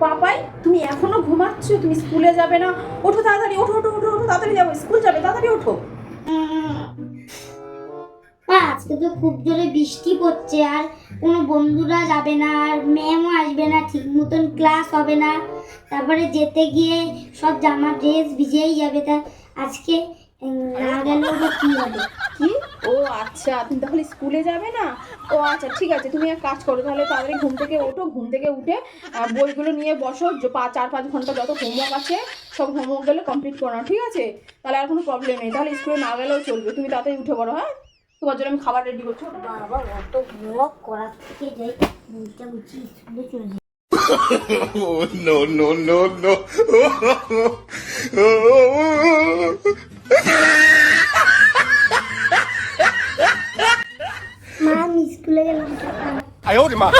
পাপাই তুমি এখনো ঘুমাচ্ছ, তুমি স্কুলে যাবে না? ওঠো তাড়াতাড়ি, ওঠো ওঠো ওঠো ওঠো, তাড়াতাড়ি যাবো, স্কুল যাবে, তাড়াতাড়ি ওঠো। মা আজকে তো খুব জোরে বৃষ্টি পড়ছে, আর কোনো বন্ধুরা যাবে না, আর ম্যামও আসবে না, ঠিক মতন ক্লাস হবে না, তারপরে যেতে গিয়ে সব জামা ড্রেস ভিজেই যাবে। তা আজকে না গেলেও বা কি হবে? কি? ও আচ্ছা, তুমি তাহলে স্কুলে যাবে না? ও আচ্ছা, ঠিক আছে, তুমি এক কাজ করো তাহলে, তাড়াতাড়ি ঘুম থেকে ওঠো, ঘুম থেকে উঠে বইগুলো নিয়ে বসো, 4-5 ঘন্টা যত হোমওয়ার্ক আছে সব হোমওয়ার্কগুলো কমপ্লিট করো, ঠিক আছে? তাহলে আর কোনো প্রবলেম নেই, তাহলে স্কুলে না গেলেও চলবে, তুমি তাড়াতাড়ি উঠে পড়ো। হ্যাঁ, তোমার জন্য আমি খাবার রেডি করছি। বাবা অত হোমওয়ার্ক করার থেকে যাই মুখটা মুছি স্কুলে চলে যাই। Oh, no, no, no, no. মা আমি স্কুলে গেলাম। 哎呦我的妈！